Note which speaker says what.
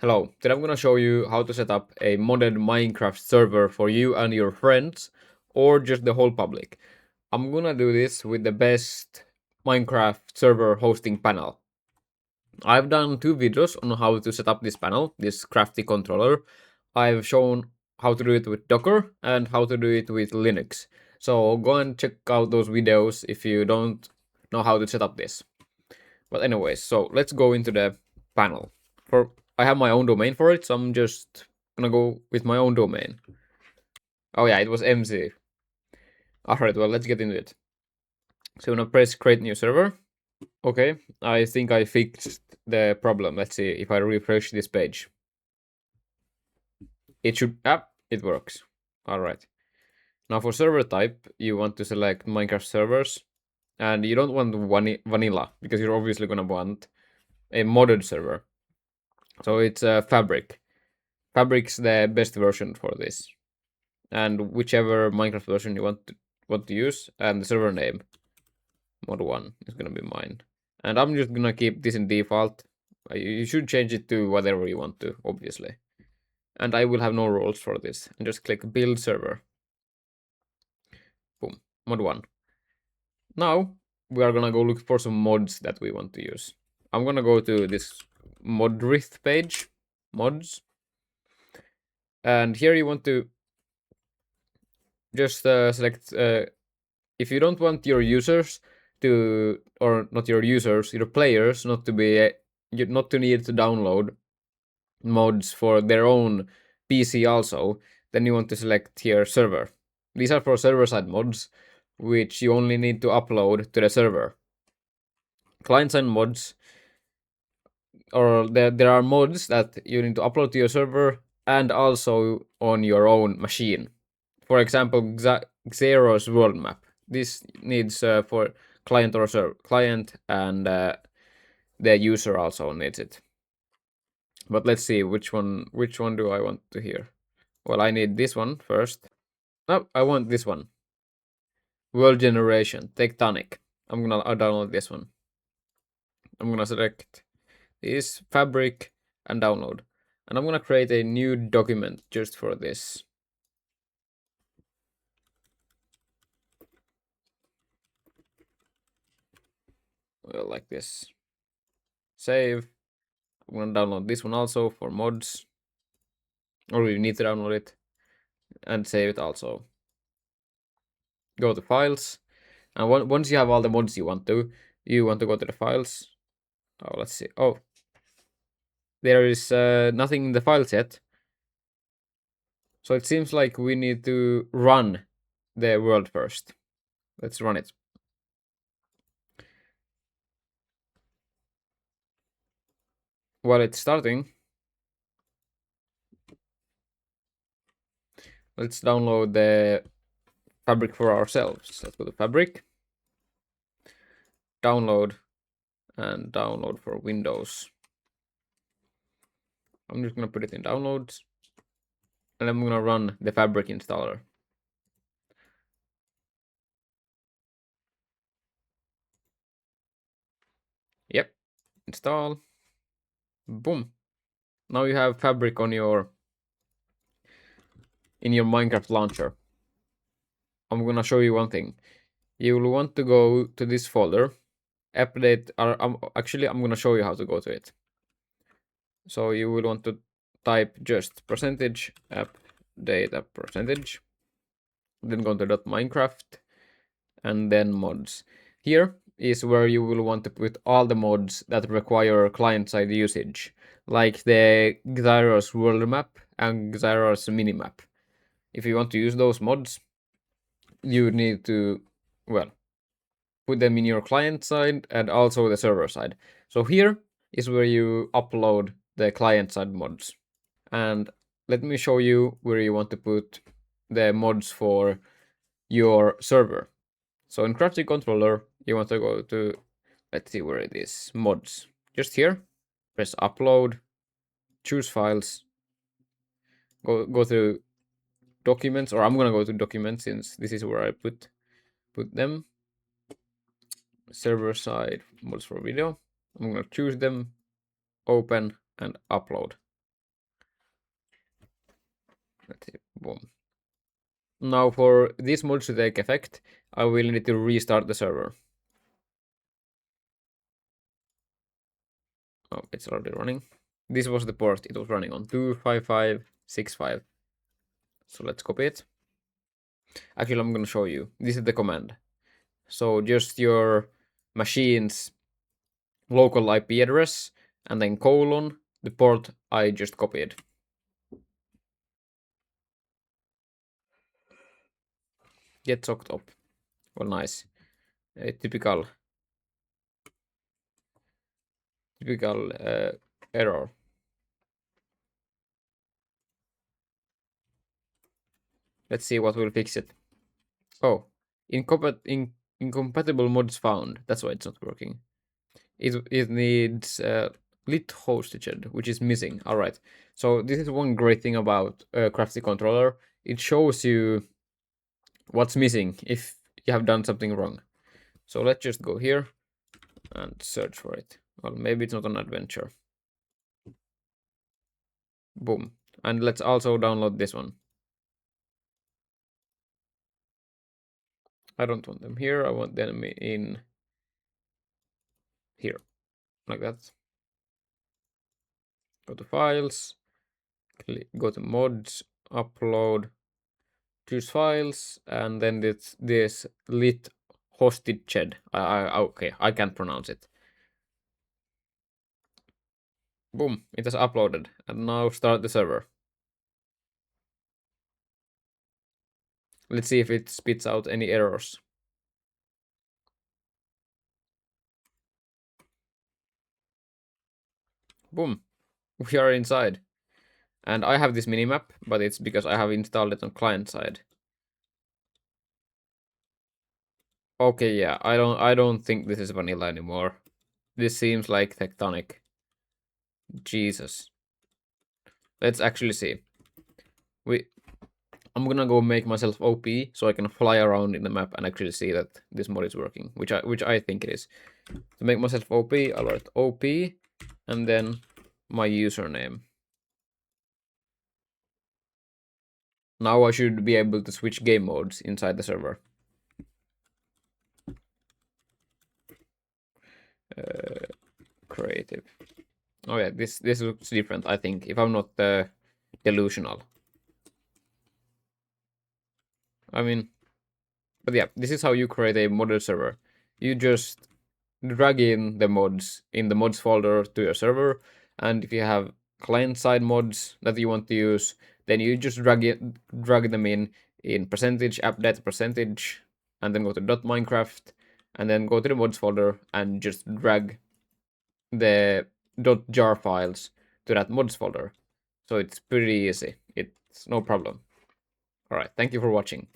Speaker 1: Hello, today I'm gonna show you how to set up a modded Minecraft server for you and your friends, or just the whole public. I'm gonna do this with the best Minecraft server hosting panel. I've done 2 videos on how to set up this panel, this crafty controller. I've shown how to do it with Docker and how to do it with Linux. So go and check out those videos if you don't know how to set up this. But anyways, so let's go into the panel. For I have my own domain for it, so I'm just gonna go with my own domain. Oh yeah, it was MC. Alright, well let's get into it. So I'm gonna press create new server. Okay, I think I fixed the problem. Let's see if I refresh this page. It should it works. Alright. Now for server type, you want to select Minecraft servers. And you don't want vanilla, because you're obviously gonna want a modded server. So it's Fabric. Fabric's the best version for this. And whichever Minecraft version you want to use, and the server name, mod1 is gonna be mine. And I'm just gonna keep this in default. You should change it to whatever you want to, obviously. And I will have no rules for this. And just click build server. Boom, mod1. Now we are gonna go look for some mods that we want to use. I'm gonna go to this Modrift page, mods. And here you want to just select, if you don't want your users to, or not your users, your players not to be, not to need to download mods for their own PC also, then you want to select here server. These are for server-side mods, which you only need to upload to the server. Client-side mods, or there are mods that you need to upload to your server and also on your own machine. For example, Xero's world map. This needs for client or server, client, and the user also needs it. But let's see which one do I want to hear. Well, I need this one first. No, I want this one. World generation, tectonic. I'm gonna download this one. I'm gonna select this fabric and download. And I'm gonna create a new document just for this. Well, like this. Save. I'm gonna download this one also for mods. Or you need to download it. And save it also. Go to files. And once you have all the mods you want to go to the files. Oh, let's see. Oh, there is nothing in the files yet. So it seems like we need to run the world first. Let's run it. While it's starting, let's download the fabric for ourselves. Let's go to fabric, download, and download for Windows. I'm just gonna put it in downloads, and I'm gonna run the fabric installer. Yep, install. Boom. Now you have fabric on your Minecraft launcher. I'm gonna show you one thing. You will want to go to this folder, update. Actually, I'm gonna show you how to go to it. So you will want to type just percentage app data percentage, then go to .minecraft, and then mods. Here is where you will want to put all the mods that require client-side usage, like the Xyros world map and Xyros minimap. If you want to use those mods, you need to, well, put them in your client side and also the server side. So here is where you upload the client side mods. And let me show you where you want to put the mods for your server. So in Crafty Controller, you want to go to, let's see where it is, mods. Just here, press upload, choose files, go to documents, or I'm gonna go to documents since this is where I put them. Server side mods for video. I'm gonna choose them, open, and upload. Let's see. Boom. Now for this mods to take effect, I will need to restart the server. Oh, it's already running. This was the port it was running on, 25565. So let's copy it. Actually, I'm gonna show you. This is the command. So just your machine's local IP address and then colon, the port I just copied. Get socked up. Well, nice. A typical error. Let's see what will fix it. Oh, incompatible mods found. That's why it's not working. It needs lit hosted, which is missing. All right. So this is one great thing about Craftsy controller. It shows you what's missing if you have done something wrong. So let's just go here and search for it. Well, maybe it's not an adventure. Boom. And let's also download this one. I don't want them here. I want them in here, like that. Go to files, go to mods, upload, choose files, and then this lit hosted shed. Okay, I can't pronounce it. Boom, it has uploaded, and now start the server. Let's see if it spits out any errors. Boom, we are inside. And I have this minimap, but it's because I have installed it on client side. Okay, yeah, I don't think this is vanilla anymore. This seems like Tectonic. Jesus. Let's actually see. I'm gonna go make myself OP so I can fly around in the map and actually see that this mod is working, which I think it is. To make myself OP, I'll write OP and then my username. Now I should be able to switch game modes inside the server. Creative. Oh yeah, this looks different, I think, if I'm not delusional. I mean, but yeah, this is how you create a modded server. You just drag in the mods in the mods folder to your server, and if you have client-side mods that you want to use, then you just drag them in percentage app data percentage, and then go to .minecraft, and then go to the mods folder and just drag the .jar files to that mods folder. So it's pretty easy. It's no problem. All right, thank you for watching.